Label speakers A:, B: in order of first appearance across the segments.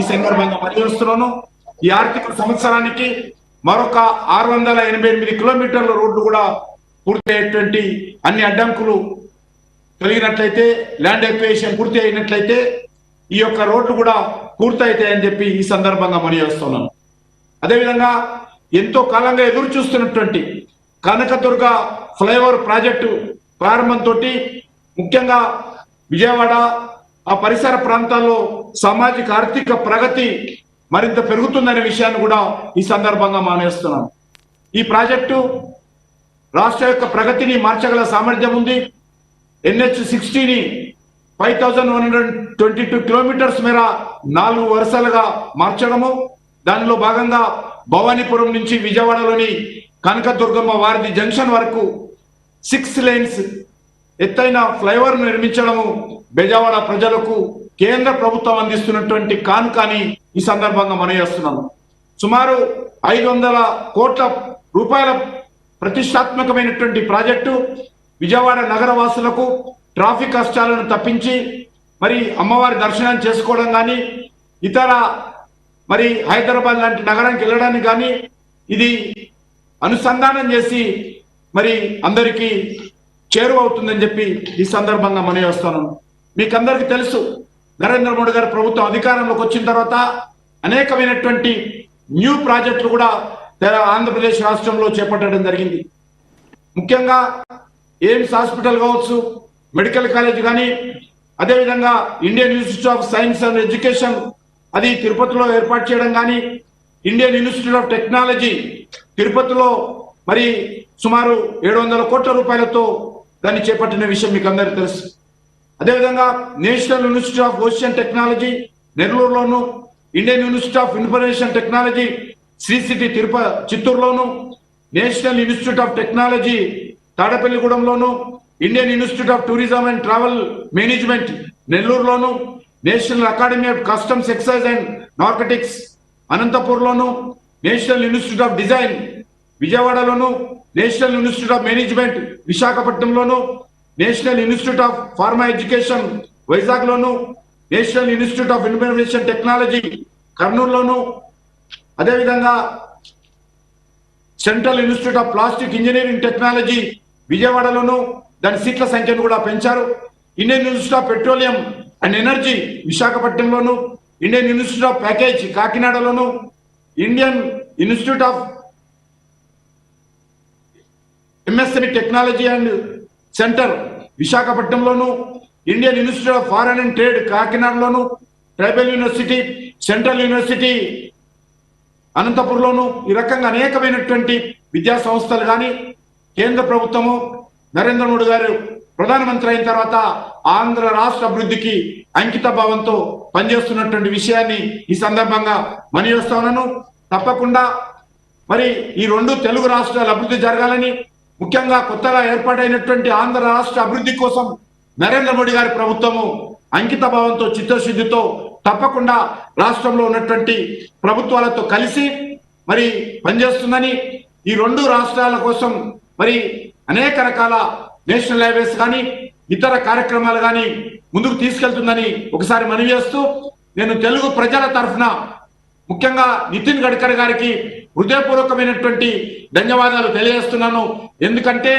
A: ఈ సందర్భంగా పనిచేస్తున్నాను। ఈ ఆర్థిక సంవత్సరానికి మరొక 688 కిలోమీటర్ల రోడ్లు కూడా పూర్తయ్యేటువంటి అన్ని అడ్డంకులు కలిగినట్లయితే, ల్యాండ్ ఎక్వేషన్ పూర్తి అయినట్లయితే ఈ యొక్క రోడ్లు కూడా పూర్తయితాయని చెప్పి ఈ సందర్భంగా పనిచేస్తున్నాను। అదేవిధంగా ఎంతో కాలంగా ఎదురు చూస్తున్నటువంటి కనకదుర్గ ఫ్లైఓవర్ ప్రాజెక్టు ప్రారంభంతో ముఖ్యంగా విజయవాడ ఆ పరిసర ప్రాంతాల్లో సామాజిక ఆర్థిక ప్రగతి మరింత పెరుగుతుందనే విషయాన్ని కూడా ఈ సందర్భంగా మానేస్తున్నాను। ఈ ప్రాజెక్టు రాష్ట్ర యొక్క ప్రగతిని మార్చగల సామర్థ్యం ఉంది। NH60ని 5122 కిలోమీటర్స్ మేర 4 వరుసలుగా మార్చడము, దానిలో భాగంగా భవానీపురం నుంచి విజయవాడలోని కనకదుర్గమ్మ వారిది జంక్షన్ వరకు 6 లేన్స్ ఎత్తైన ఫ్లైఓవర్ నిర్మించడము బెజవాడ ప్రజలకు కేంద్ర ప్రభుత్వం అందిస్తున్నటువంటి కానుకని ఈ సందర్భంగా మనయేస్తున్నాను। సుమారు 500 కోట్ల రూపాయల ప్రతిష్టాత్మకమైనటువంటి ప్రాజెక్టు విజయవాడ నగర వాసులకు ట్రాఫిక్ కష్టాలను తప్పించి మరి అమ్మవారి దర్శనం చేసుకోవడం కానీ, ఇతర మరి హైదరాబాద్ లాంటి నగరానికి వెళ్ళడానికి కానీ ఇది అనుసంధానం చేసి మరి అందరికీ చేరువవుతుందని చెప్పి ఈ సందర్భంగా మనయేస్తున్నాను। మీకు అందరికీ తెలుసు, నరేంద్ర మోడీ గారి ప్రభుత్వం అధికారంలోకి వచ్చిన తర్వాత అనేకమైనటువంటి న్యూ ప్రాజెక్టులు కూడా ఆంధ్రప్రదేశ్ రాష్ట్రంలో చేపట్టడం జరిగింది। ముఖ్యంగా ఎయిమ్స్ హాస్పిటల్ కావచ్చు, మెడికల్ కాలేజ్ కానీ, అదేవిధంగా Indian institute of science and education అది తిరుపతిలో ఏర్పాటు చేయడం కానీ, ఇండియన్ ఇన్స్టిట్యూట్ ఆఫ్ టెక్నాలజీ తిరుపతిలో మరి సుమారు 700 కోట్ల రూపాయలతో దాన్ని చేపట్టిన విషయం మీకు అందరికీ తెలుసు। అదేవిధంగా national institute of ocean technology నెల్లూరులోను, Indian institute of information technology Sri city చిత్తూరులోను, నేషనల్ ఇన్స్టిట్యూట్ ఆఫ్ టెక్నాలజీ తాడపల్లిగూడెంలోను, Indian institute of tourism and travel management నెల్లూరులోను, national academy of customs excise and narcotics అనంతపూర్లోను, నేషనల్ ఇన్స్టిట్యూట్ ఆఫ్ డిజైన్ విజయవాడలోను, national institute of management విశాఖపట్నంలోను, national institute of pharma education వైజాగ్లోను, national institute of information technology కర్నూలులోను, అదేవిధంగా central institute of plastic engineering technology విజయవాడలోను దాని సీట్ల సంఖ్యను కూడా పెంచారు। Indian institute of petroleum and energy విశాఖపట్నంలోను, ఇండియన్ ఇన్స్టిట్యూట్ ఆఫ్ ప్యాకేజ్ కాకినాడలోను, Indian institute of MSME technology and centre విశాఖపట్నంలోను, Indian institute of foreign and trade కాకినాడలోను, ట్రైబల్ యూనివర్సిటీ, సెంట్రల్ యూనివర్సిటీ అనంతపురంలోను ఈ రకంగా అనేకమైనటువంటి విద్యా సంస్థలు కానీ కేంద్ర ప్రభుత్వము నరేంద్ర మోడీ గారు ప్రధానమంత్రి అయిన తర్వాత ఆంధ్ర రాష్ట్ర అభివృద్ధికి అంకిత భావంతో పనిచేస్తున్నటువంటి విషయాన్ని ఈ సందర్భంగా మనయేస్తా ఉన్నాను। తప్పకుండా మరి ఈ 2 తెలుగు రాష్ట్రాల అభివృద్ధి జరగాలని, ముఖ్యంగా కొత్తగా ఏర్పాటైనటువంటి ఆంధ్ర రాష్ట్ర అభివృద్ధి కోసం నరేంద్ర మోడీ గారి ప్రభుత్వము అంకిత భావంతో చిత్తశుద్ధితో తప్పకుండా రాష్ట్రంలో ఉన్నటువంటి ప్రభుత్వాలతో కలిసి మరి పనిచేస్తుందని, ఈ 2 రాష్ట్రాల కోసం మరి అనేక రకాల నేషనల్ హైవేస్ కానీ ఇతర కార్యక్రమాలు కానీ ముందుకు తీసుకెళ్తుందని ఒకసారి మనవి చేస్తూ, నేను తెలుగు ప్రజల తరఫున ముఖ్యంగా నితిన్ గడ్కరీ గారికి హృదయపూర్వకమైనటువంటి ధన్యవాదాలు తెలియజేస్తున్నాను। ఎందుకంటే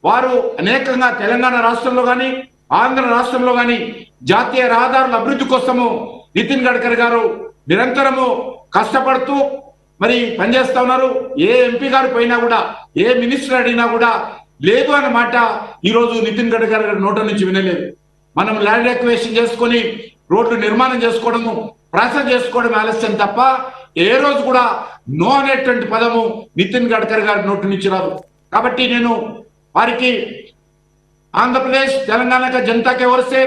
A: వారు అనేకంగా తెలంగాణ రాష్ట్రంలో కానీ ఆంధ్ర రాష్ట్రంలో కానీ జాతీయ రహదారుల అభివృద్ధి కోసము నితిన్ గడ్కరీ గారు నిరంతరము కష్టపడుతూ మరి పనిచేస్తా ఉన్నారు। ఏ ఎంపీ గారు పోయినా కూడా, ఏ మినిస్టర్ అడిగినా కూడా లేదు అన్న మాట ఈరోజు నితిన్ గడ్కరీ గారి నోట నుంచి వినలేదు। మనం ల్యాండ్ ఎక్వేషన్ చేసుకొని రోడ్లు నిర్మాణం చేసుకోవడము, ప్రాసెస్ చేసుకోవడం ఆలస్యం తప్ప ఏ రోజు కూడా నో అనేటువంటి పదము నితిన్ గడ్కరీ గారి నోటి నుంచి రాదు। కాబట్టి నేను వారికి आंध्र प्रदेश तेलंगाना का जनता के ओर से,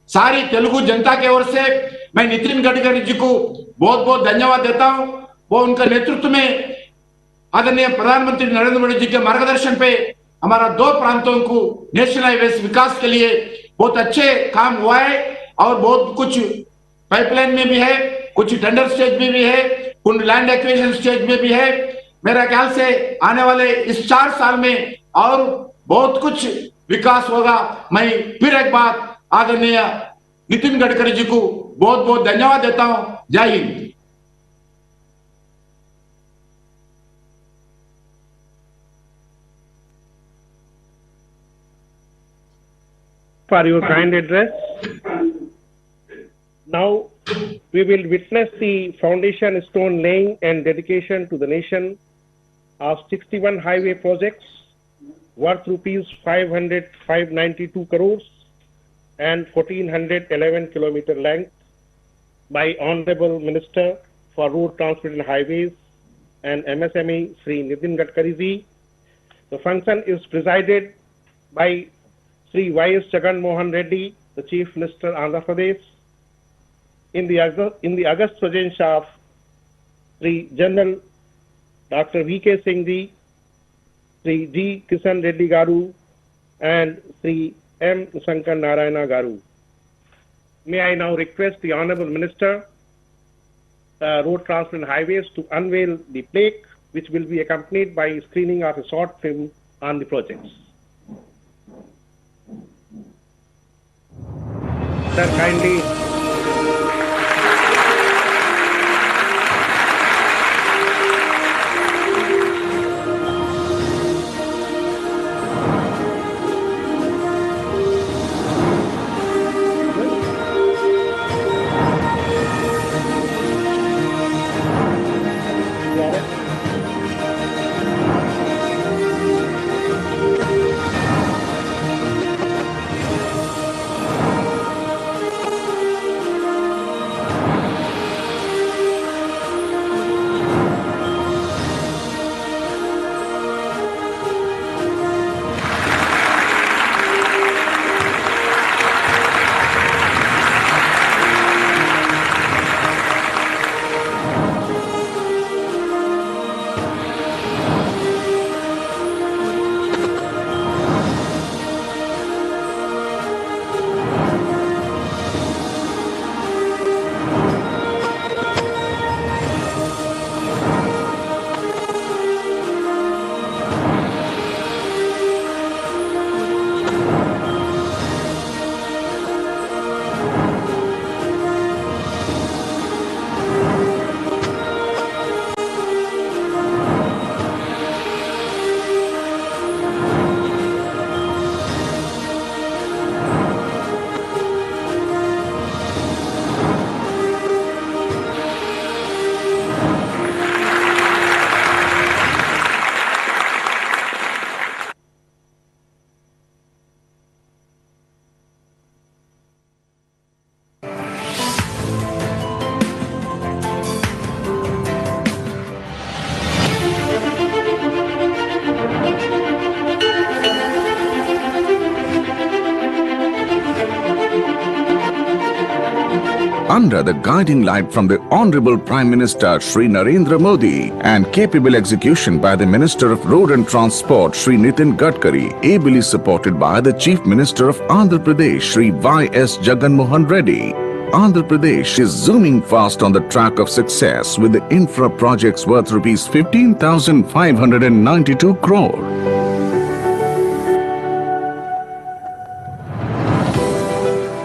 A: सारी तेलुगु जनता के ओर से मैं नितिन गडकरी जी को बहुत बहुत धन्यवाद देता हूं। वो उनका नेतृत्व में आदरणीय प्रधानमंत्री नरेंद्र मोदी जी के मार्गदर्शन पे हमारा 2 प्रांतों को नेशनल हाईवेज विकास के लिए बहुत अच्छे काम हुआ है और बहुत कुछ पाइपलाइन में भी है, कुछ टेंडर स्टेज में भी है, कुछ लैंड एक्विजिशन स्टेज में भी है। मेरा ख्याल से आने वाले इस 4 साल में और बहुत कुछ विकास होगा। मैं फिर एक बार आदरणीय नितिन गडकरी जी को बहुत बहुत धन्यवाद देता हूं। जय Hind.
B: For your kind address. Now we will witness the foundation stone laying and dedication to the nation of 61 highway projects worth rupees 592 crores and 1411 kilometer length by Honorable Minister for Road Transport and Highways and MSME Sri Nitin Gadkari ji. The function is presided by Sri Y.S. Jagan Mohan Reddy, the Chief Minister Andhra Pradesh, in the august presence of Sri General Dr. V.K. Singh ji, Sri G. Kishan Reddy Garu, and Sri M. Shankar Narayana Garu. May I now request the Honorable Minister, Road Transport and Highways, to unveil the plaque, which will be accompanied by screening of a short film on the projects. Sir, kindly.
C: Under the guiding light from the Honorable Prime Minister Shri Narendra Modi and capable execution by the Minister of Road and Transport Shri Nitin Gadkari, ably supported by the Chief Minister of Andhra Pradesh Shri Y.S. Jagan Mohan Reddy, Andhra Pradesh is zooming fast on the track of success with the infra projects worth rupees 15,592 crore.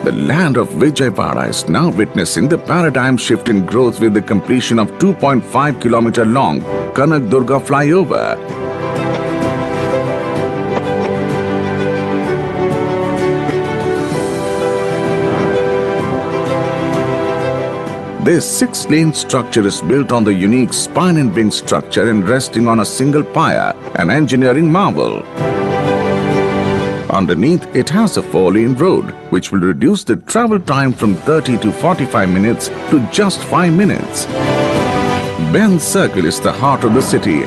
C: The land of Vijayawada is now witnessing the paradigm shift in growth with the completion of 2.5 kilometer long Kanak Durga flyover. This 6-lane structure is built on the unique spine and wing structure and resting on a single pier, an engineering marvel. Underneath, it has a 4-lane road, which will reduce the travel time from 30 to 45 minutes to just 5 minutes. Ben Circle is the heart of the city.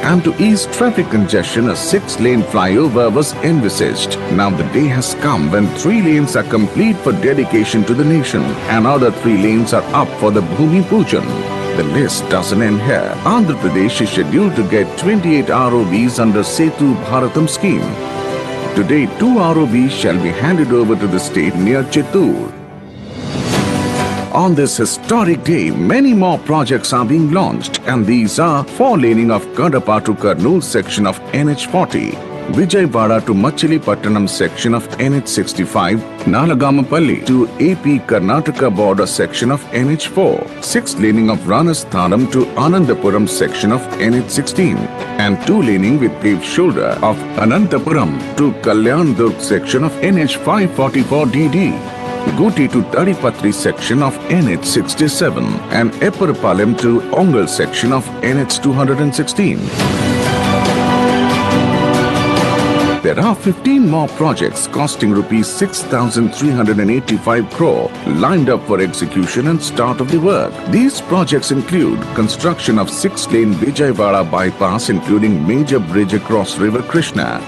C: And to ease traffic congestion, a 6-lane flyover was envisaged. Now the day has come when 3 lanes are complete for dedication to the nation, and other 3 lanes are up for the Bhumi Pujan. The list doesn't end here. Andhra Pradesh is scheduled to get 28 ROBs under Setu Bharatam scheme. Today, 2 ROBs shall be handed over to the state near Chittoor. On this historic day, many more projects are being launched, and these are 4-laning of Kadapa to Kurnool section of NH40, Vijayawada to Machilipattanam section of NH65, Nalagamapalli to AP Karnataka border section of NH4, 6 laning of Ranasthanam to Anandapuram section of NH16, and 2 laning with paved shoulder of Anantapuram to Kalyan Durg section of NH544DD. Guti to Tadipatri section of NH67 and Epparapalem to Ongal section of NH216. There are 15 more projects costing rupees 6,385 crore lined up for execution and start of the work. These projects include construction of 6-lane Vijayawada bypass including major bridge across River Krishna,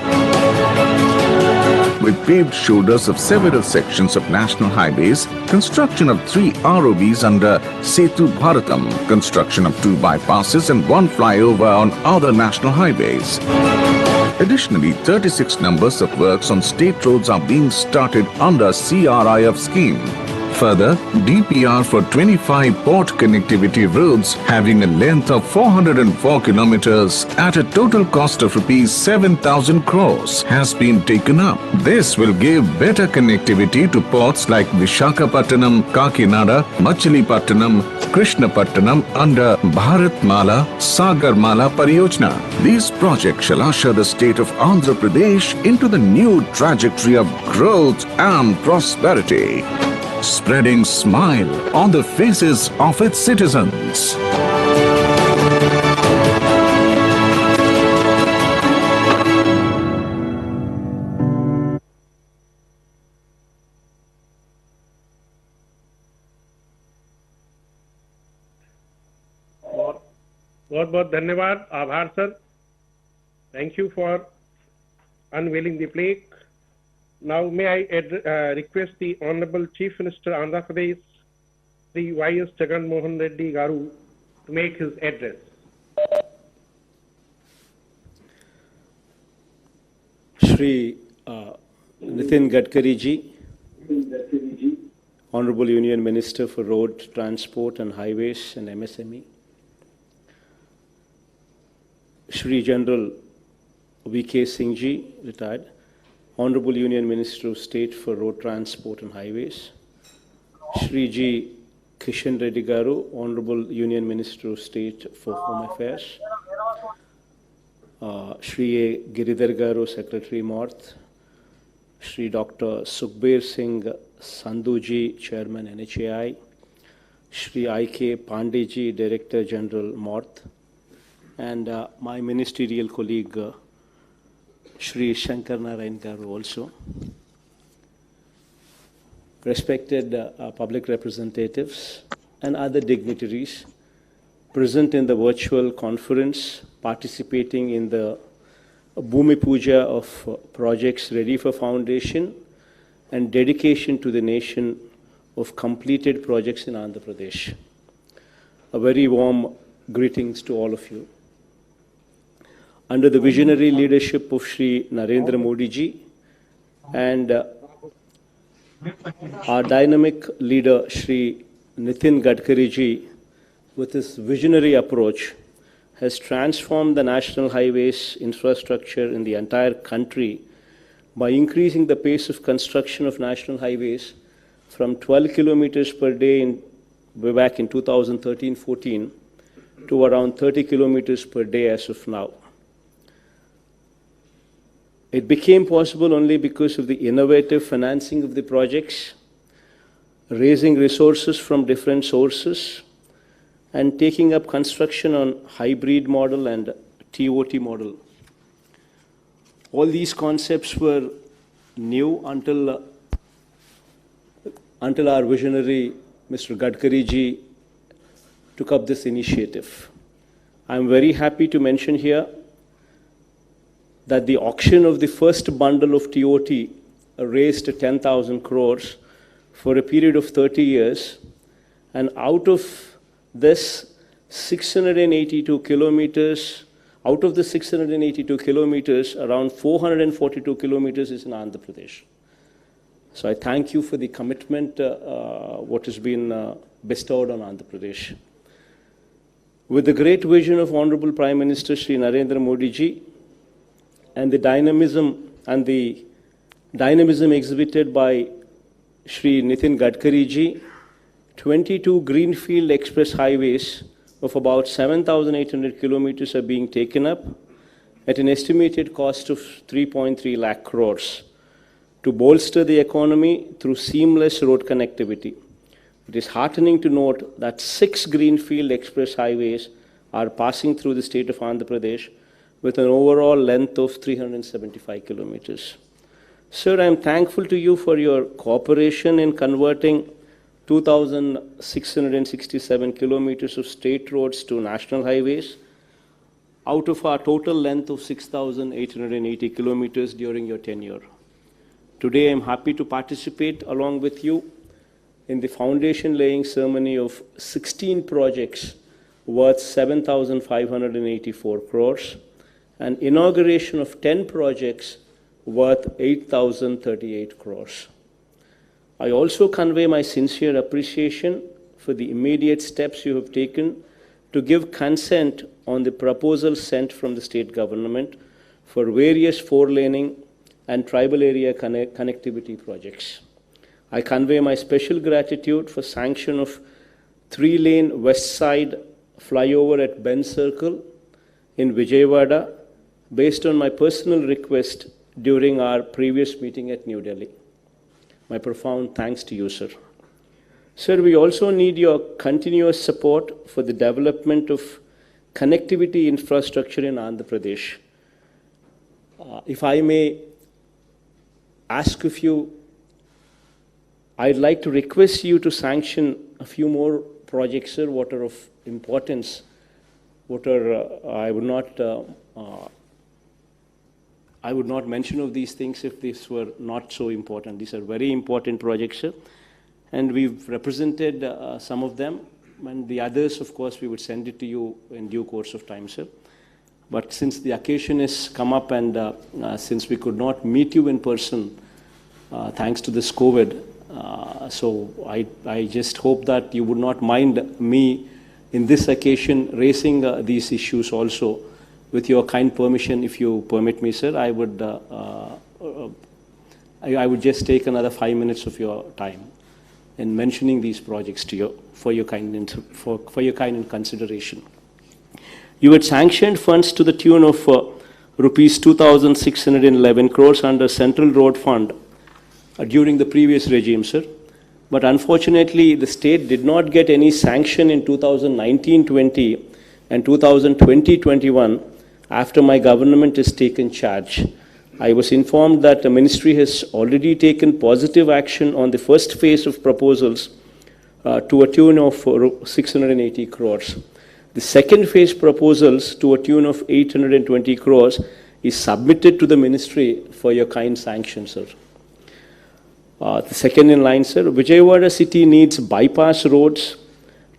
C: with paved shoulders of several sections of national highways, construction of 3 ROVs under Setu Bharatam, construction of 2 bypasses and 1 flyover on other national highways. Additionally, 36 numbers of works on state roads are being started under CRIF scheme. Further, DPR for 25 port connectivity roads having a length of 404 kilometers at a total cost of rupees 7,000 crores has been taken up. This will give better connectivity to ports like Visakhapatnam, Kakinada, Machilipattanam, Krishnapatnam under Bharatmala, Sagarmala Pariyojana. These projects shall usher the state of Andhra Pradesh into the new trajectory of growth and prosperity, spreading smile on the faces of its citizens.
B: बहुत बहुत धन्यवाद, आभार sir. Thank you for unveiling the plaque. Now may I request the Honorable Chief Minister Andhra Pradesh, Sri Y.S. Jagan Mohan Reddy Garu, to make his address.
D: Shri Nitin Gadkari ji, Honorable Union Minister for Road Transport and Highways and MSME, Shri General V.K. Singh ji, retired, Honorable Union Minister of State for Road Transport and Highways, Shri G. Kishan Reddy Garu, Honorable Union Minister of State for Home Affairs, Shri A. Giridhar Garu, Secretary North, Shri Dr. Sukhbir Singh Sandhu ji, Chairman NHAI, Shri I.K. Pandey ji, Director General North, and my ministerial colleague, Shri Shankar Narayan Garu also. Respected public representatives and other dignitaries present in the virtual conference, participating in the Bhumi Puja of projects ready for foundation and dedication to the nation of completed projects in Andhra Pradesh. A very warm greetings to all of you. Under the visionary leadership of Shri Narendra Modi ji and our dynamic leader Shri Nitin Gadkari ji, with his visionary approach, has transformed the national highways infrastructure in the entire country by increasing the pace of construction of national highways from 12 kilometers per day back in 2013-14 to around 30 kilometers per day as of now. It became possible only because of the innovative financing of the projects, raising resources from different sources, and taking up construction on hybrid model and TOT model. All these concepts were new until our visionary Mr. Gadkari ji took up this initiative. I'm very happy to mention here that the auction of the first bundle of TOT raised 10,000 crores for a period of 30 years, and out of this 682 kilometers, out of the 682 kilometers, around 442 kilometers is in Andhra Pradesh. So I thank you for the commitment what has been bestowed on Andhra Pradesh. With the great vision of Honorable Prime Minister Shri Narendra Modi ji, and the dynamism exhibited by Shri Nitin Gadkari ji, 22 greenfield express highways of about 7,800 kilometers are being taken up at an estimated cost of 3.3 lakh crores to bolster the economy through seamless road connectivity. It is heartening to note that 6 greenfield express highways are passing through the state of Andhra Pradesh with an overall length of 375 kilometers. Sir, I am thankful to you for your cooperation in converting 2,667 kilometers of state roads to national highways out of our total length of 6,880 kilometers during your tenure. Today, I am happy to participate along with you in the foundation laying ceremony of 16 projects worth 7,584 crores and inauguration of 10 projects worth 8,038 crores. I also convey my sincere appreciation for the immediate steps you have taken to give consent on the proposals sent from the state government for various four-laning and tribal area connectivity projects. I convey my special gratitude for sanction of 3-lane west side flyover at Ben Circle in Vijayawada based on my personal request during our previous meeting at New Delhi. My profound thanks to you, sir. Sir, we also need your continuous support for the development of connectivity infrastructure in Andhra Pradesh. If I may ask of you, I'd like to request you to sanction a few more projects, sir, what are of importance, what are, I would not mention of these things if these were not so important. These are very important projects, sir, and we've represented some of them, and the others, of course, we would send it to you in due course of time, sir. But since the occasion has come up and since we could not meet you in person, thanks to this COVID, so I just hope that you would not mind me in this occasion raising these issues also. With your kind permission, if you permit me, sir, I would just take another 5 minutes of your time in mentioning these projects to you for your kind consideration. You had sanctioned funds to the tune of rupees 2,611 crores under Central Road Fund during the previous regime, sir. But unfortunately, the state did not get any sanction in 2019-20 and 2020-21 after my government has taken charge. I was informed that the ministry has already taken positive action on the first phase of proposals to a tune of 680 crores. The second phase proposals to a tune of 820 crores is submitted to the ministry for your kind sanction, sir. The second in line, sir, Vijayawada city needs bypass roads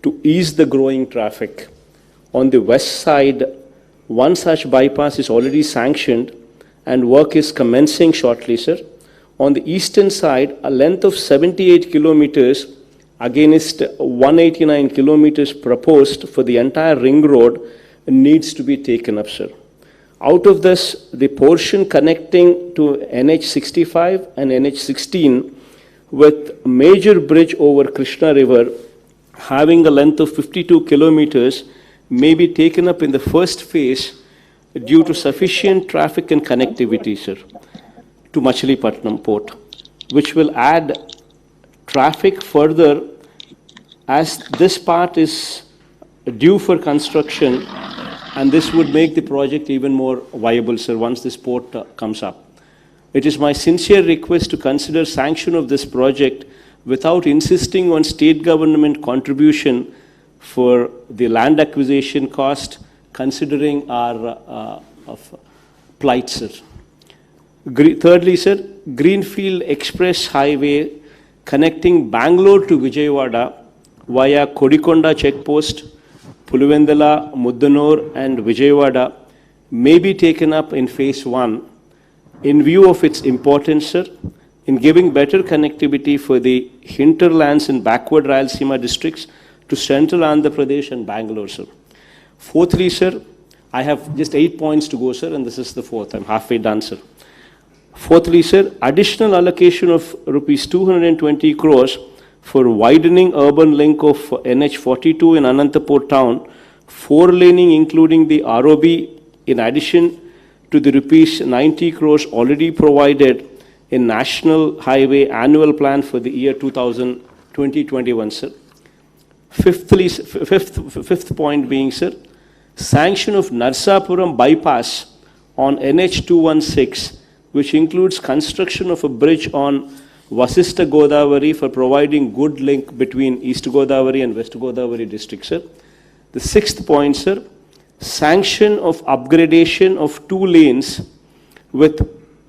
D: to ease the growing traffic. On the west side, one such bypass is already sanctioned and work is commencing shortly, sir. On the eastern side, a length of 78 kilometers against 189 kilometers proposed for the entire ring road needs to be taken up, sir. Out of this, the portion connecting to NH65 and NH16 with major bridge over Krishna River having a length of 52 kilometers may be taken up in the first phase due to sufficient traffic and connectivity, sir, to Machilipatnam port, which will add traffic further as this part is due for construction, and this would make the project even more viable, sir, once this port comes up. It is my sincere request to consider sanction of this project without insisting on state government contribution for the land acquisition cost, considering our plight, sir. Thirdly, sir, Greenfield Express Highway connecting Bangalore to Vijayawada via Kodikonda checkpost, Puluvendala, Muddanur and Vijayawada may be taken up in phase 1 in view of its importance, sir, in giving better connectivity for the hinterlands and backward Rayalaseema districts to central Andhra Pradesh and Bangalore, sir. Fourthly, sir, I have just 8 points to go, sir, and this is the fourth. I'm halfway done, sir. Fourthly, sir, additional allocation of rupees 220 crores for widening urban link of NH42 in Anantapur town, 4-laning including the ROB, in addition to the rupees 90 crores already provided in National Highway Annual Plan for the year 2020-21, sir. Fifth point being, sir, sanction of Narsapuram bypass on NH216, which includes construction of a bridge on Vasista Godavari for providing good link between East Godavari and West Godavari districts, sir. The sixth point, sir, sanction of upgradation of 2 lanes with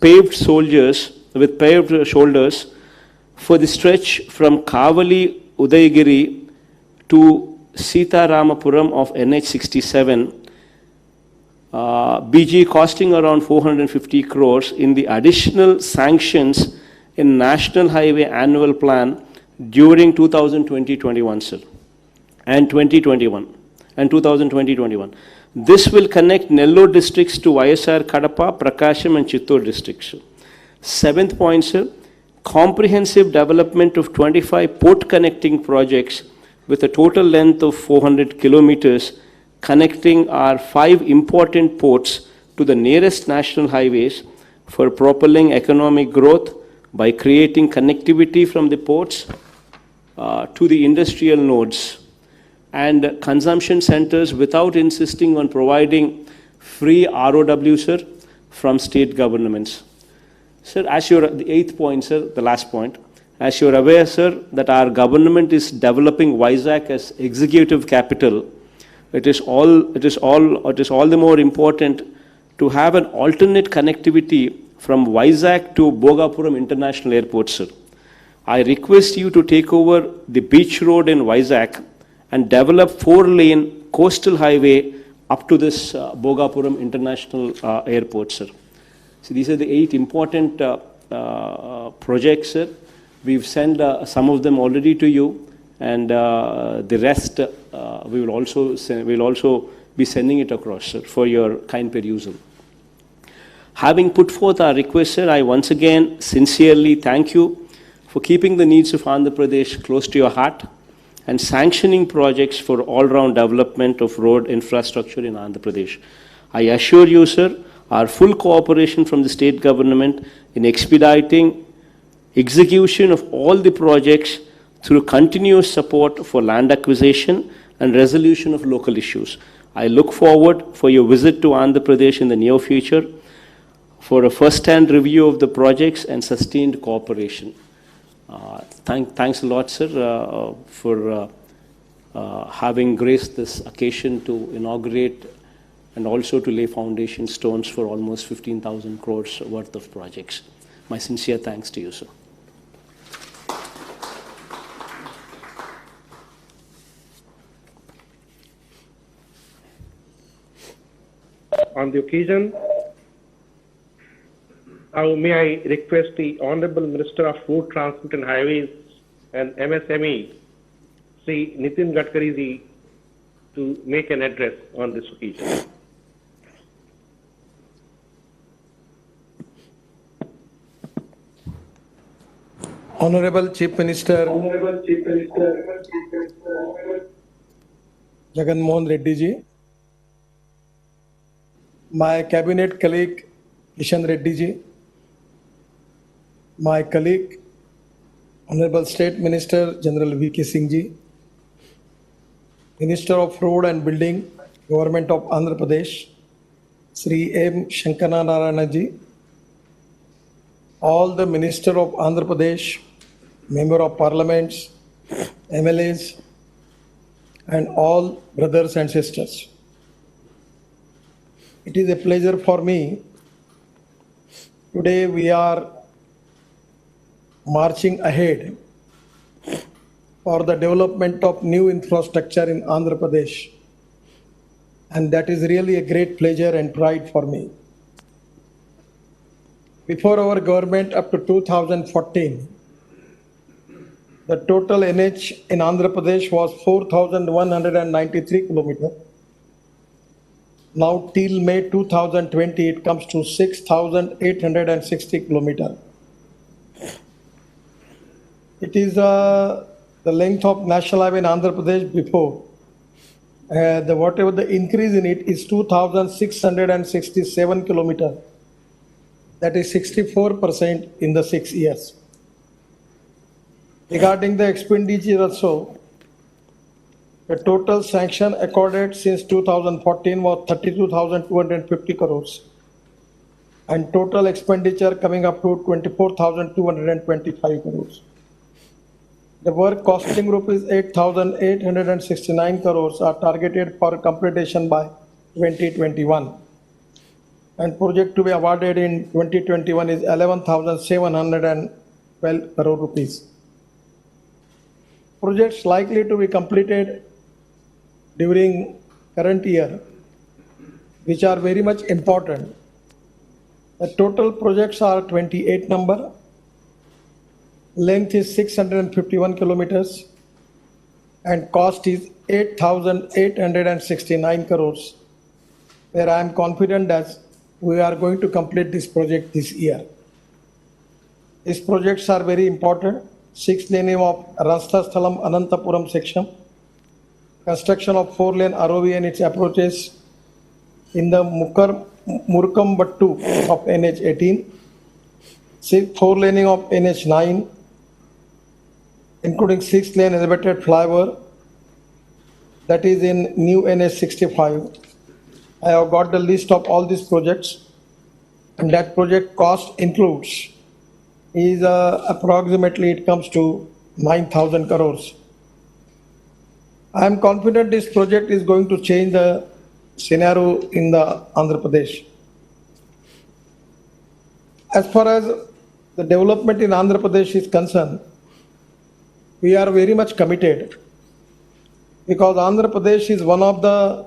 D: paved shoulders for the stretch from Kavali Udayagiri to Sitaramapuram of NH67, BG costing around 450 crores in the additional sanctions in National Highway Annual Plan during 2020-21, sir, and 2020-21. This will connect Nellore districts to YSR Kadapa, Prakasham and Chittor districts. Seventh point, sir, comprehensive development of 25 port connecting projects with a total length of 400 kilometers connecting our 5 important ports to the nearest national highways for propelling economic growth by creating connectivity from the ports to the industrial nodes and consumption centers without insisting on providing free ROW, sir, from state governments. Sir, the eighth point, sir, the last point, as you're aware, sir, that our government is developing Vizag as executive capital. It is all the more important to have an alternate connectivity from Vizag to Bhogapuram International Airport, sir. I request you to take over the beach road in Vizag and develop 4-lane coastal highway up to this Bhogapuram International Airport, sir. So these are the 8 important projects, sir. We've sent some of them already to you, and the rest we will also be sending it across, sir, for your kind perusal. Having put forth our request, sir, I once again sincerely thank you for keeping the needs of Andhra Pradesh close to your heart and sanctioning projects for all-round development of road infrastructure in Andhra Pradesh. I assure you, sir, our full cooperation from the state government in expediting execution of all the projects through continuous support for land acquisition and resolution of local issues. I look forward for your visit to Andhra Pradesh in the near future for a first-hand review of the projects and sustained cooperation. Thanks a lot, sir, for having graced this occasion to inaugurate and also to lay foundation stones for almost 15,000 crores worth of projects. My sincere thanks to you, sir.
B: On the occasion, may I request the Honorable Minister of Road Transport and Highways and MSME, Sri Nitin Gadkari ji, to make an address on this occasion.
E: Honorable Chief Minister Jagan Mohan Reddy ji, my cabinet colleague Kishan Reddy ji, my colleague Honorable State Minister General V.K. Singh ji, Minister of Road and Building, Government of Andhra Pradesh, Sri M. Shankara Narayana ji, all the Minister of Andhra Pradesh, Member of Parliaments, MLAs, and all brothers and sisters. It is a pleasure for me. Today we are marching ahead for the development of new infrastructure in Andhra Pradesh. And that is really a great pleasure and pride for me. Before our government up to 2014, the total NH in Andhra Pradesh was 4,193 kilometers. Now till May 2020, it comes to 6,860 kilometer. It is the length of national highway in Andhra Pradesh before. Whatever the increase in it is 2,667 kilometer. That is 64% in the 6 years. Regarding the expenditure also, the total sanction accorded since 2014 was 32,250 crores. And total expenditure coming up to 24,225 crores. The work costing rupees 8,869 crores are targeted for completion by 2021. And project to be awarded in 2021 is 11,712 crore rupees. Projects likely to be completed during current year, which are very much important. The total projects are 28 number. Length is 651 kilometers and cost is 8,869 crores, where I am confident that we are going to complete this project this year. These projects are very important. 6 lane of Rastha Sthalam Anantapuram section, construction of 4 lane ROV and its approaches in the Murkambattu of NH 18, 4 laning of NH 9, including 6 lane elevated flyover, that is in new NH 65. I have got the list of all these projects, and that project cost includes is approximately it comes to 9,000 crores. I am confident this project is going to change the scenario in the Andhra Pradesh. As far as the development in Andhra Pradesh is concerned, we are very much committed because Andhra Pradesh is one of the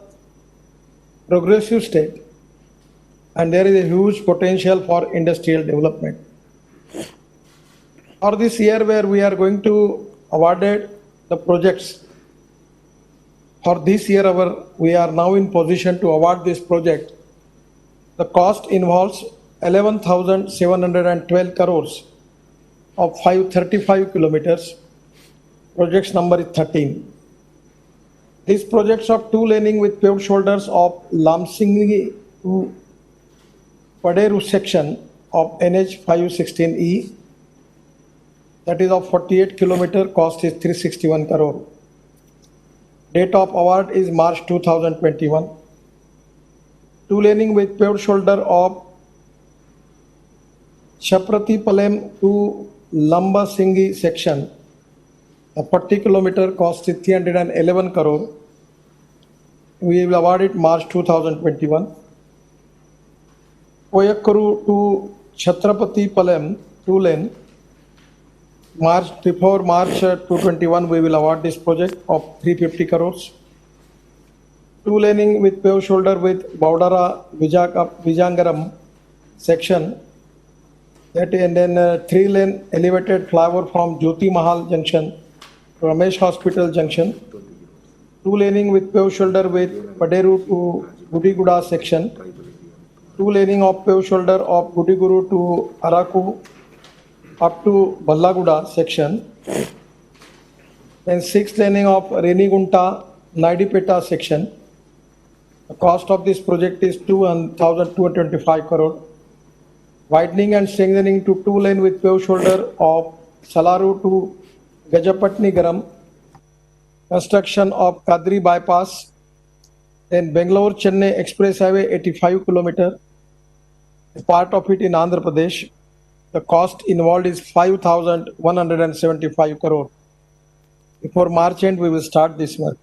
E: progressive state and there is a huge potential for industrial development. For this year where we are going to awarded the projects, for this year we are now in position to award this project. The cost involves 11,712 crores of 535 kilometers. Projects number is 13. These projects of 2 laning with paved shoulders of Lamsinghi to Paderu section of NH 516E, that is of 48 kilometer, cost is 361 crore. Date of award is March 2021. 2 laning with paved shoulder of Chaprati Palem to Lamba Singhi section, a 40 kilometer, cost is 311 crore. We will award it March 2021. Oyakuru to Chhatrapati Palem 2 lane, before March 2021 we will award this project of 350 crores. 2 laning with paved shoulder with Baudara Vijangaram section, that and then 3 lane elevated flyover from Jyoti Mahal junction to Ramesh Hospital junction. 2 laning with paved shoulder with Paderu to Gudiguda section. 2 laning of paved shoulder of Gudiguru to Araku up to Ballaguda section. Then 6 laning of Renigunta Naidipeta section. The cost of this project is 2,225 crore. Widening and strengthening to 2 lane with paved shoulder of Salaru to Gajapatni Garam. Construction of Kadri bypass. Then Bangalore Chennai Express Highway 85 kilometer. Part of it in Andhra Pradesh. The cost involved is 5,175 crore. Before March end, we will start this work.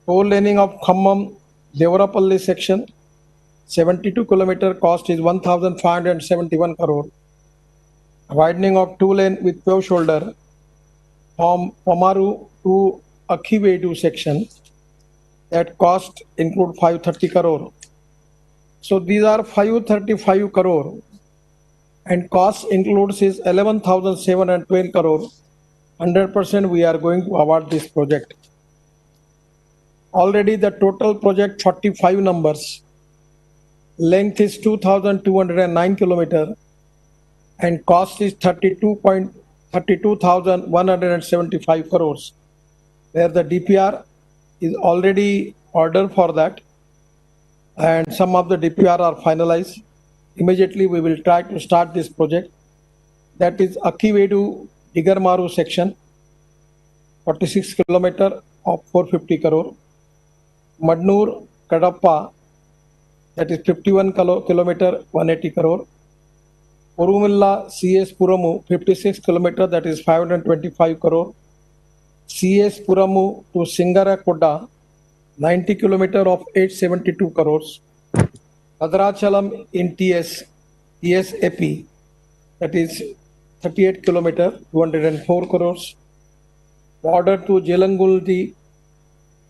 E: 4 laning of Khammam Devarapalli section, 72 kilometer, cost is 1,571 crore. Widening of 2 lane with paved shoulder from Pamaru to Akhivedu section, that cost include 530 crore. So these are 535 crore and cost includes is 11,712 crore. 100% we are going to award this project. Already the total project 45 numbers. Length is 2,209 kilometer and cost is 32,175 crores. Where the DPR is already ordered for that and some of the DPR are finalized. Immediately we will try to start this project. That is Akivedu Digarmaru section, 46 kilometer of 450 crore. Madnur Kadapa, that is 51 kilometer 180 crore. Urumilla CS Puramu 56 kilometer, that is 525 crore. CS Puramu to Singarakodda 90 kilometer of 872 crores. Adrachalam in TSAP, that is 38 kilometer 204 crores. Border to Jelanguldi,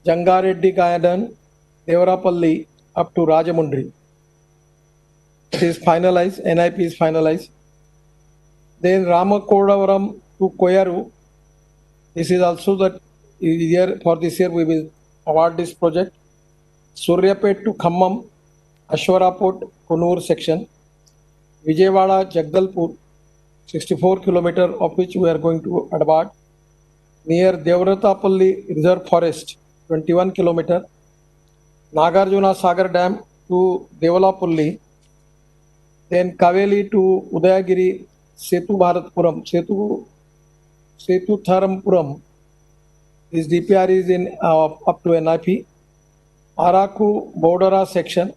E: Jangareddy Gayadan, Devarapalli up to Rajamundri. It is finalized, NIP is finalized. Then Ramakodavaram to Koyaru. This is also that year, for this year we will award this project. Suryapet to Khammam, Ashwaraput, Kunur section. Vijayawada, Jagdalpur, 64 kilometer of which we are going to award. Near Devratapalli Reserve Forest, 21 kilometer. Nagarjuna Sagar Dam to Devalapalli. Then Kaveli to Udayagiri, Setu Bharatpuram, Setu Tharampuram. This DPR is in up to NIP. Araku Bodara section,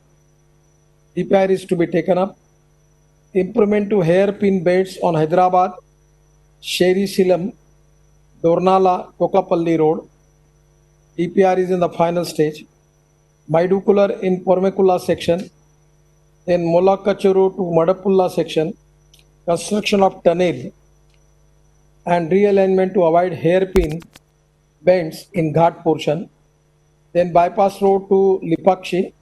E: DPR is to be taken up. Improvement to hairpin beds on Hyderabad, Sheri Silam, Dornala, Kokapalli Road. DPR is in the final stage. Maidukular in Pormekula section. Then Molakachuru to Madapulla section. Construction of tunnel and realignment to avoid hairpin bends in Ghat portion. Then bypass road to Lipakshi.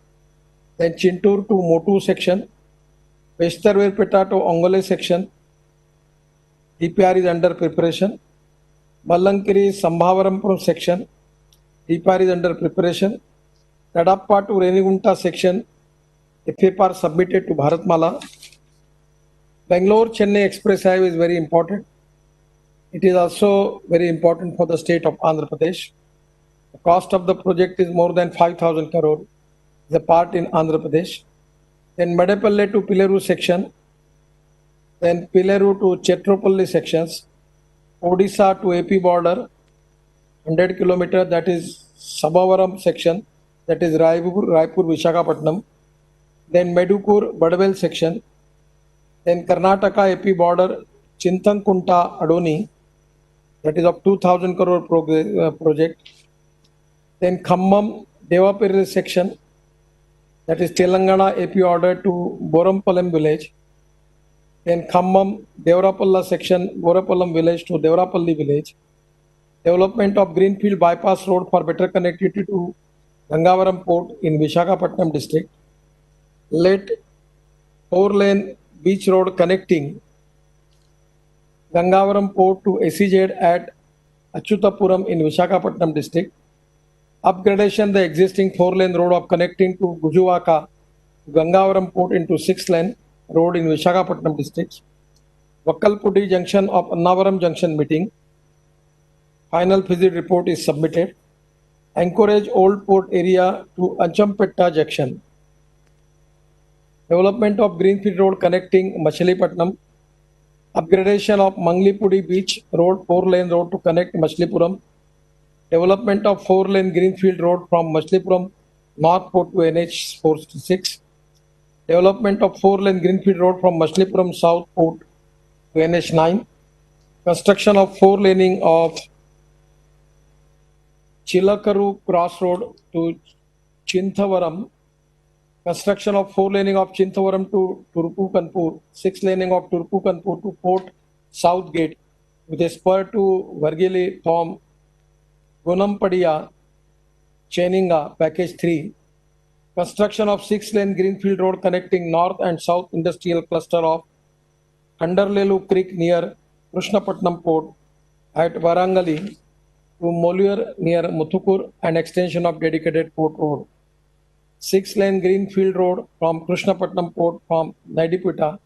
E: Then Chintur to Motu section. Vesterverpeta to Ongole section. DPR is under preparation. Mallankiri Sambhavarampur section. DPR is under preparation. Kadapa to Renigunta section. FFR submitted to Bharatmala. Bangalore Chennai Express Highway is very important. It is also very important for the state of Andhra Pradesh. The cost of the project is more than 5,000 crore. The part in Andhra Pradesh. Then Medepalle to Pillaru section. Then Pillaru to Chetropalli sections. Odisha to AP border, 100 kilometer, that is Sabavaram section, that is Raipur Visakhapatnam. Then Medukur Badavel section. Then Karnataka AP border, Chintankunta Adoni, that is of 2,000 crore project. Then Khammam Devapirri section, that is Telangana AP order to Borampalam village. Then Khammam Devarapalla section, Borapalam village to Devarapalli village. Development of Greenfield bypass road for better connectivity to Gangavaram port in Visakhapatnam district. Let 4-lane beach road connecting Gangavaram port to SEZ at Achutapuram in Visakhapatnam district. Upgradation the existing 4-lane road of connecting to Gujuwaka to Gangavaram port into 6-lane road in Visakhapatnam district. Vakkalpudi junction of Annavaram junction meeting. Final visit report is submitted. Encourage old port area to Anchampetta junction. Development of Greenfield road connecting Machilipatnam. Upgradation of Manglipudi beach road 4-lane road to connect Machilipuram. Development of 4-lane Greenfield road from Machilipuram North Port to NH 466. Development of 4-lane Greenfield road from Machilipuram South Port to NH 9. Construction of 4-laning of Chilakaru Cross Road to Chintavaram. Construction of 4-laning of Chintavaram to Turpukanpur. 6-laning of Turpukanpur to Port South Gate with a spur to Vargili from Gunampadia, Cheninga, package 3. Construction of 6-lane Greenfield road connecting North and South Industrial Cluster of Underlelu Creek near Krishnapatnam Port at Varangali to Moliere near Muthukur and extension of dedicated port road. 6-lane Greenfield Road from Krishnapatnam Port from Naidipita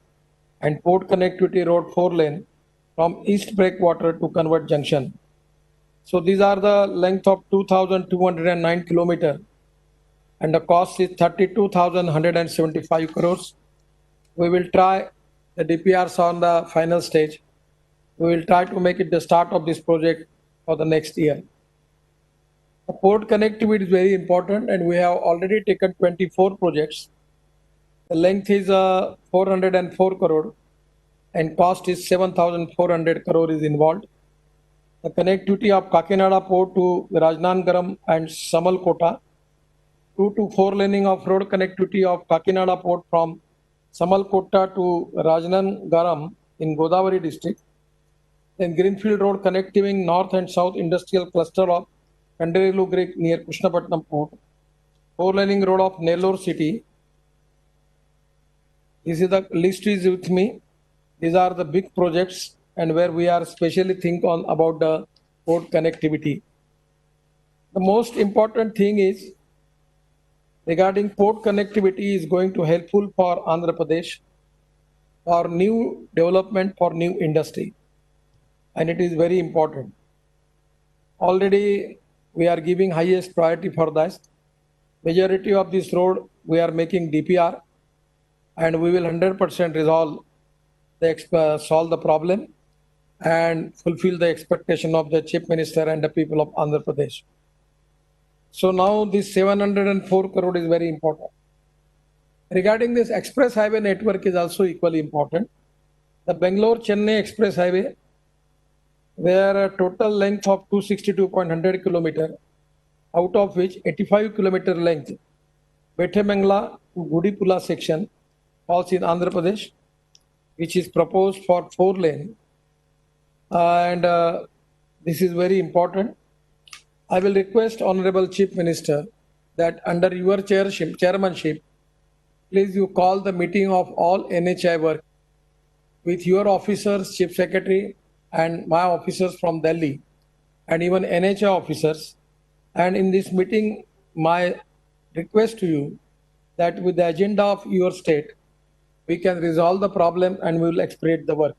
E: and Port Connectivity Road 4-lane from East Breakwater to Convert Junction. So these are the length of 2,209 kilometer and the cost is 32,175 crores. We will try, the DPRs on the final stage. We will try to make it the start of this project for the next year. The port connectivity is very important and we have already taken 24 projects. The length is 404 crore and cost is 7,400 crore is involved. The connectivity of Kakinada port to Rajnangaram and Samalkota, 2 to 4 laning of road connectivity of Kakinada port from Samalkota to Rajnangaram in Godavari district. Then Greenfield Road connecting north and south industrial cluster of Kandarilu Creek near Krishnapatnam port. 4-laning road of Nellore city. This is the list is with me. These are the big projects and where we are specially think on about the port connectivity. The most important thing is regarding port connectivity is going to helpful for Andhra Pradesh for new development for new industry and it is very important. Already we are giving highest priority for this. Majority of this road we are making DPR and we will 100% resolve solve the problem and fulfill the expectation of the Chief Minister and the people of Andhra Pradesh. So now this 704 crore is very important. Regarding this express highway network is also equally important. The Bangalore-Chennai express highway, where a total length of 262.100 kilometer, out of which 85 kilometer length, Betemangla to Gudipula section falls in Andhra Pradesh, which is proposed for 4-lane. And this is very important. I will request Honorable Chief Minister that under your chairmanship, please you call the meeting of all NHI work with your officers, Chief Secretary and my officers from Delhi and even NHI officers. And in this meeting, my request to you that with the agenda of your state, we can resolve the problem and we will expedite the work.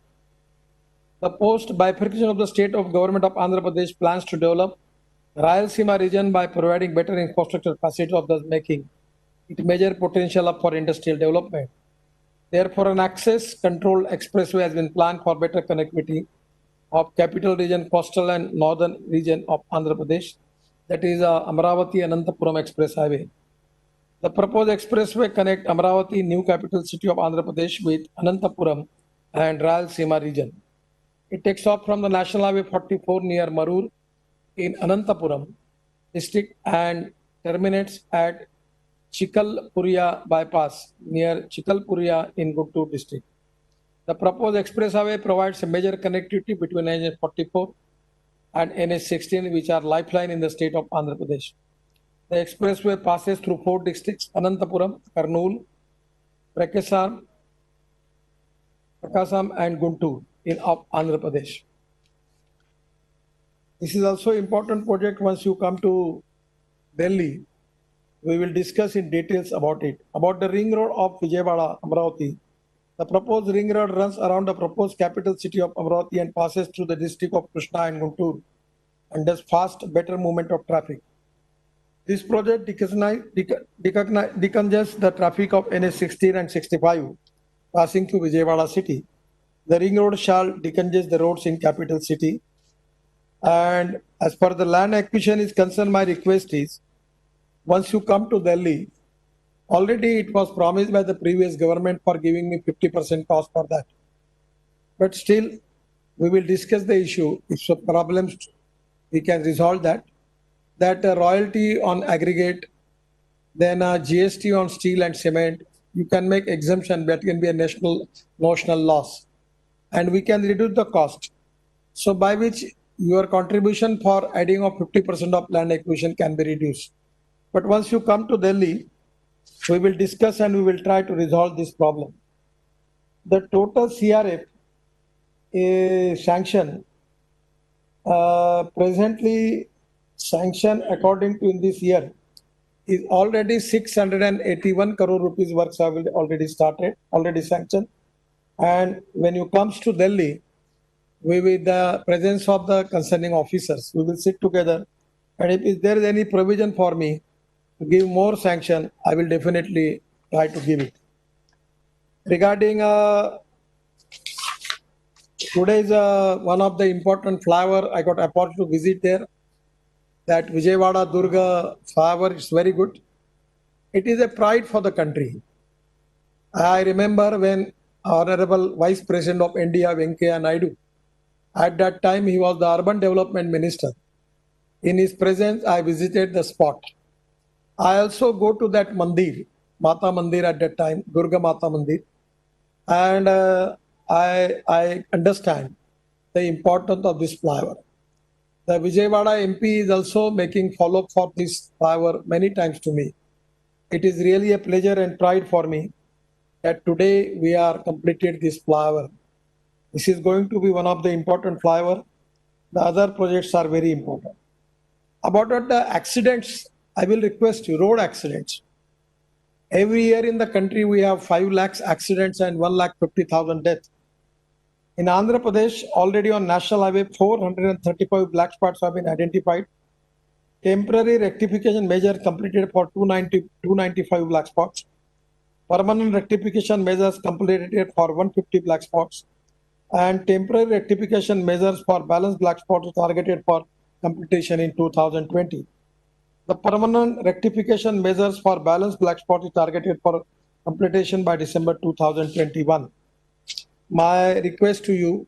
E: The post bifurcation of the state of government of Andhra Pradesh plans to develop Rayalaseema region by providing better infrastructure facilities of thus making it major potential for industrial development. Therefore, an access controlled expressway has been planned for better connectivity of capital region, coastal and northern region of Andhra Pradesh, that is Amravati Anantapuram Express Highway. The proposed expressway connect Amravati, new capital city of Andhra Pradesh, with Anantapuram and Rayalaseema region. It takes off from the National Highway 44 near Marur in Anantapuram district and terminates at Chikalpuria bypass near Chikalpuria in Guntur district. The proposed express highway provides a major connectivity between NH 44 and NH 16, which are lifeline in the state of Andhra Pradesh. The expressway passes through 4 districts: Anantapuram, Kurnool, Prakasam and Guntur in Andhra Pradesh. This is also important project. Once you come to Delhi, we will discuss in details about it. About the ring road of Vijayawada, Amravati. The proposed ring road runs around the proposed capital city of Amravati and passes through the district of Krishna and Guntur and does fast, better movement of traffic. This project decongests the traffic of NH 16 and 65 passing through Vijayawada city. The ring road shall decongest the roads in capital city. And as far the land acquisition is concerned, my request is, once you come to Delhi, already it was promised by the previous government for giving me 50% cost for that. But still, we will discuss the issue. If some problems, we can resolve that. That royalty on aggregate, then GST on steel and cement, you can make exemption, that can be a notional loss. And we can reduce the cost. So by which your contribution for adding of 50% of land acquisition can be reduced. But once you come to Delhi, we will discuss and we will try to resolve this problem. The total CRF sanction Presently sanction according to in this year is already 681 crore rupees works have already started, already sanctioned. And when you comes to Delhi, we with the presence of the concerning officers, we will sit together. And if there is any provision for me to give more sanction, I will definitely try to give it. Regarding today's one of the important flower, I got opportunity to visit there. That Vijayawada Durga flower is very good. It is a pride for the country. I remember when Honorable Vice President of India, Venkaiah Naidu, at that time he was the Urban Development Minister. In his presence, I visited the spot. I also go to that mandir, Mata Mandir at that time, Durga Mata Mandir, and I understand the importance of this flower. The Vijayawada MP is also making follow-up for this flower many times to me. It is really a pleasure and pride for me that today we are completed this flower. This is going to be one of the important flower. The other projects are very important. About the accidents, I will request you, road accidents. Every year in the country, we have 5 lakhs accidents and 1,50,000 deaths. In Andhra Pradesh, already on National Highway, 435 black spots have been identified. Temporary rectification measure completed for 295 black spots. Permanent rectification measures completed for 150 black spots. And temporary rectification measures for balanced black spots targeted for completion in 2020. The permanent rectification measures for balanced black spot is targeted for completion by December 2021. My request to you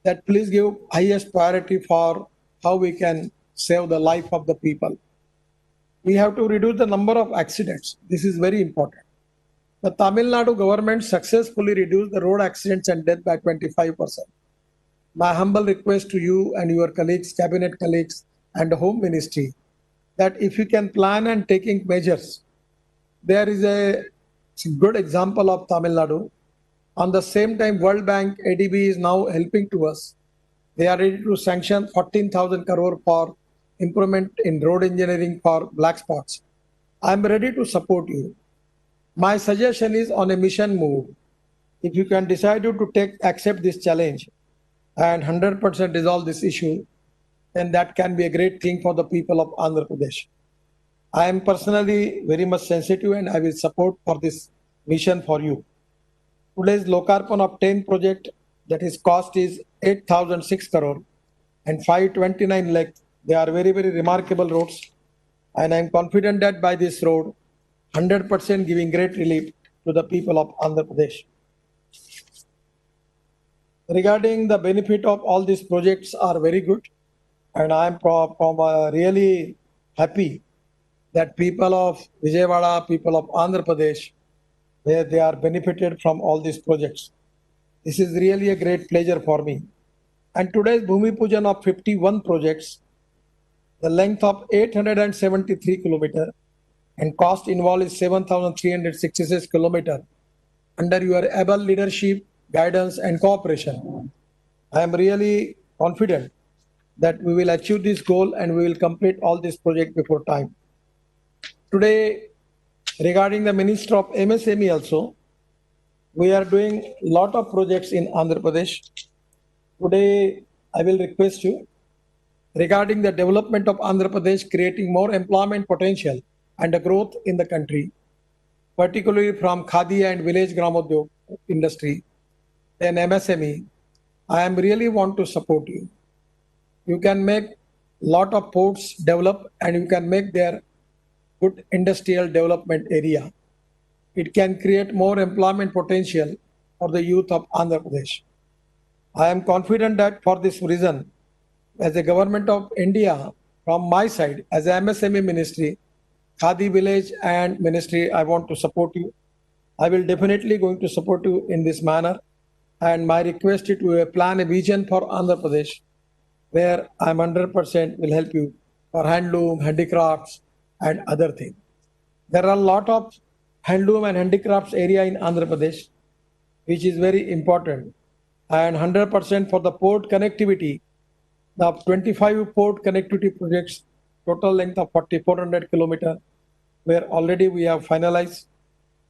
E: that please give highest priority for how we can save the life of the people. We have to reduce the number of accidents. This is very important. The Tamil Nadu government successfully reduced the road accidents and death by 25%. My humble request to you and your colleagues, cabinet colleagues, and the Home Ministry, that if you can plan and taking measures, there is a good example of Tamil Nadu. On the same time, World Bank, ADB is now helping to us. They are ready to sanction 14,000 crore for improvement in road engineering for black spots. I am ready to support you. My suggestion is on a mission move. If you can decide to accept this challenge and 100% resolve this issue, then that can be a great thing for the people of Andhra Pradesh. I am personally very much sensitive and I will support for this mission for you. Today's Lokarpan of 10 project, that is cost is 8,006 crore and 529 lakh. They are very, very remarkable roads. And I am confident that by this road, 100% giving great relief to the people of Andhra Pradesh. Regarding the benefit of all these projects are very good. And I am really happy that people of Vijayawada, people of Andhra Pradesh, where they are benefited from all these projects. This is really a great pleasure for me. And today's Bhumi Pujan of 51 projects, the length of 873 kilometers and cost involved is 7,366 kilometers under your able leadership, guidance and cooperation. I am really confident that we will achieve this goal and we will complete all this project before time. Today, regarding the Minister of MSME also, we are doing lot of projects in Andhra Pradesh. Today, I will request you regarding the development of Andhra Pradesh, creating more employment potential and the growth in the country, particularly from Khadi and village Gramodyog industry, then MSME. I am really want to support you. You can make lot of ports develop and you can make their good industrial development area. It can create more employment potential for the youth of Andhra Pradesh. I am confident that for this reason, as a government of India, from my side, as a MSME ministry, Khadi village and ministry, I want to support you. I will definitely going to support you in this manner. And my request is to plan a vision for Andhra Pradesh, where I'm 100% will help you for handloom, handicrafts, and other things. There are a lot of handloom and handicrafts area in Andhra Pradesh, which is very important. And 100% for the port connectivity, The 25 port connectivity projects, total length of 4,400 kilometer, where already we have finalized.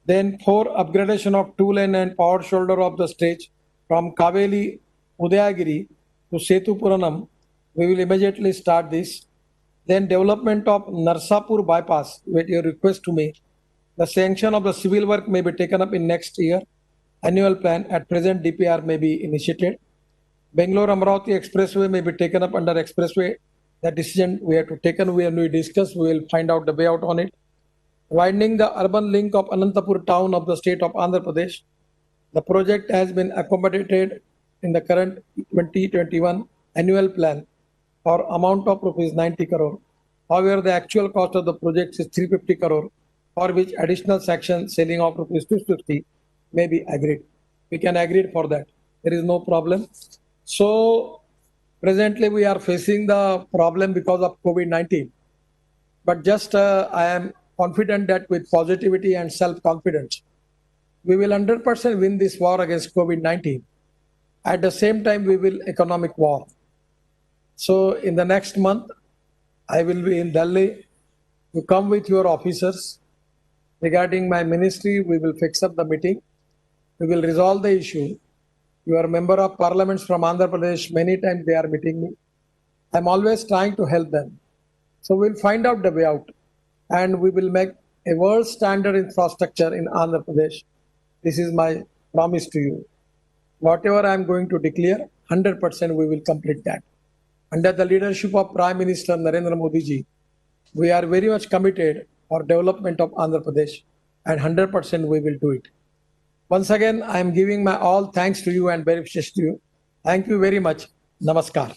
E: Then 4 upgradation of 2-lane and power shoulder of the stage from Kaveli Udayagiri to Setu Puranam. We will immediately start this. Then development of Narsapur bypass, with your request to me. The sanction of the civil work may be taken up in next year. Annual plan at present DPR may be initiated. Bangalore Amravati Expressway may be taken up under expressway. That decision we have to taken, we discuss, we will find out the way out on it. Widening the urban link of Anantapur town of the state of Andhra Pradesh. The project has been accommodated in the current 2021 annual plan for amount of rupees 90 crore. However, the actual cost of the project is 350 crore, for which additional section selling of rupees 250 may be agreed. We can agree for that. There is no problem. So presently we are facing the problem because of COVID-19. But just I am confident that with positivity and self-confidence, we will 100% win this war against COVID-19. At the same time, we will economic war. So in the next month, I will be in Delhi. You come with your officers. Regarding my ministry, we will fix up the meeting. We will resolve the issue. Your member of parliaments from Andhra Pradesh, many times they are meeting me. I'm always trying to help them. So we'll find out the way out. And we will make a world standard infrastructure in Andhra Pradesh. This is my promise to you. Whatever I'm going to declare, 100% we will complete that. Under the leadership of Prime Minister Narendra Modi ji, we are very much committed for development of Andhra Pradesh, and 100% we will do it. Once again, I am giving my all thanks to you and very wishes to you. Thank you very much. Namaskar.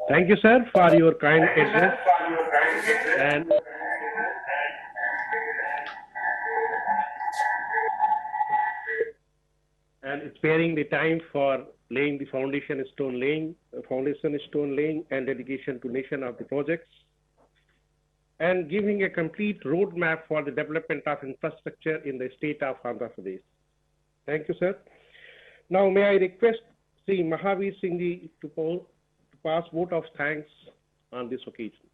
B: Thank you, sir, for your kind address and sparing the time for laying the foundation stone laying and dedication to nation of the projects, and giving a complete roadmap for the development of infrastructure in the state of Andhra Pradesh. Thank you, sir. Now, may I request Sri Mahavir Singh ji to pass vote of thanks on this occasion.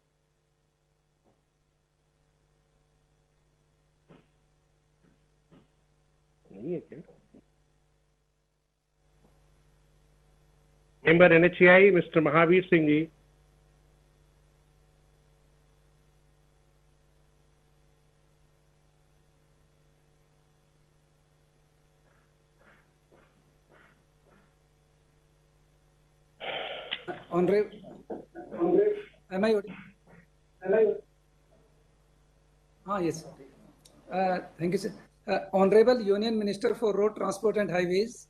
B: Member NHAI, Mr. Mahavir Singh ji.
F: Honorable, am I audible? Yes. Thank you, sir. Honorable Union Minister for Road Transport and Highways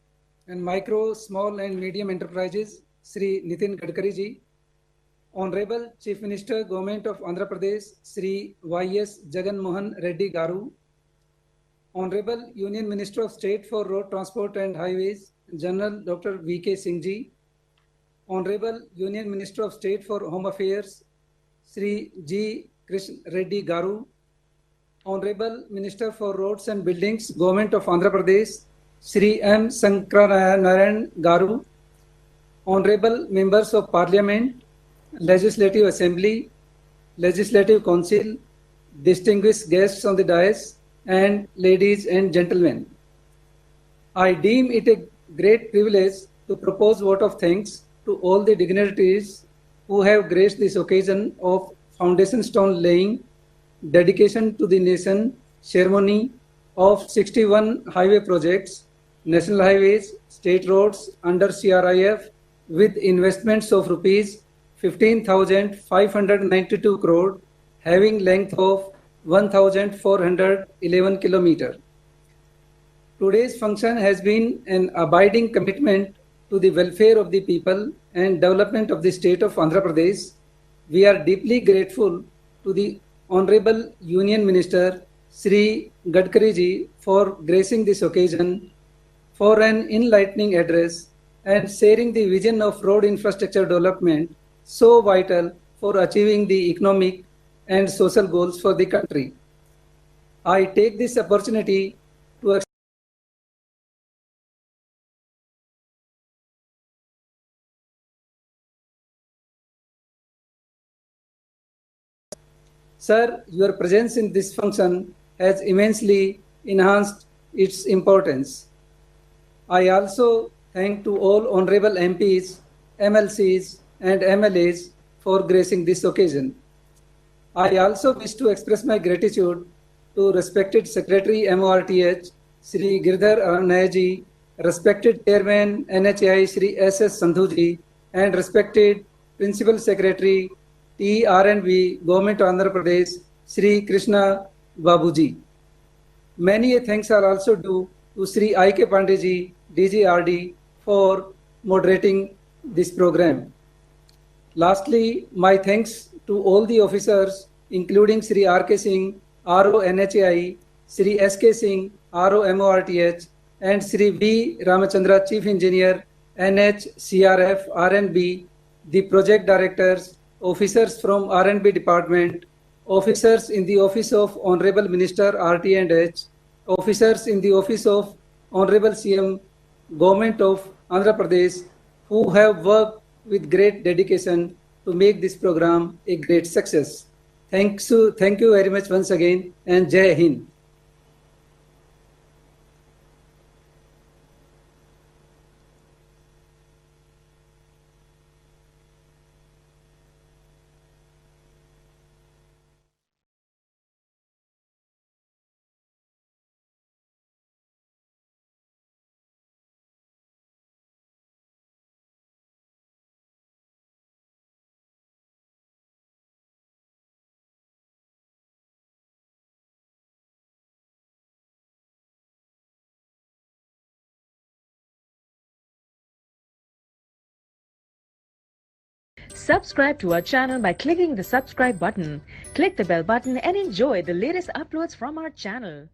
F: and Micro, Small and Medium Enterprises, Sri Nitin Gadkari ji. Honorable Chief Minister, Government of Andhra Pradesh, Sri Y.S. Jagan Mohan Reddy Garu. Honorable Union Minister of State for Road Transport and Highways, General Dr. V.K. Singh ji. Honorable Union Minister of State for Home Affairs, Sri G. Krishna Reddy Garu. Honorable Minister for Roads and Buildings, Government of Andhra Pradesh, Sri M. Sankaranarayan Garu. Honorable Members of Parliament, Legislative Assembly, Legislative Council, distinguished guests on the dais, and ladies and gentlemen. I deem it a great privilege to propose vote of thanks to all the dignitaries who have graced this occasion of foundation stone laying, dedication to the nation ceremony of 61 highway projects, national highways, state roads under CRIF with investments of rupees 15,592 crore, having length of 1,411 kilometers. Today's function has been an abiding commitment to the welfare of the people and development of the state of Andhra Pradesh. We are deeply grateful to the Honorable Union Minister Sri Gadkari ji for gracing this occasion for an enlightening address and sharing the vision of road infrastructure development so vital for achieving the economic and social goals for the country. I take this opportunity to Sir, your presence in this function has immensely enhanced its importance. I also thank to all honorable MPs, MLCs, and MLAs for gracing this occasion. I also wish to express my gratitude to respected Secretary MORTH, Sri Girdhar Nayaji, respected Chairman NHAI Sri S.S. Sandhuji, and respected Principal Secretary TRNB Government of Andhra Pradesh Sri Krishna Babuji. Many thanks are also due to Sri I.K. Pandeji, DGRD, for moderating this program. Lastly, my thanks to all the officers, including Sri R.K. Singh, RO NHAI, Sri S.K. Singh, RO MORTH, and Sri V. Ramachandra, Chief Engineer, NH, CRF, RNB, the project directors, officers from RNB department, officers in the Office of Honorable Minister RT&H, officers in the Office of Honorable CM, Government of Andhra Pradesh, who have worked with great dedication to make this program a great success. Thank you very much once again, and Jai Hind.
G: Subscribe to our channel by clicking the subscribe button. Click the bell button and enjoy the latest uploads from our channel.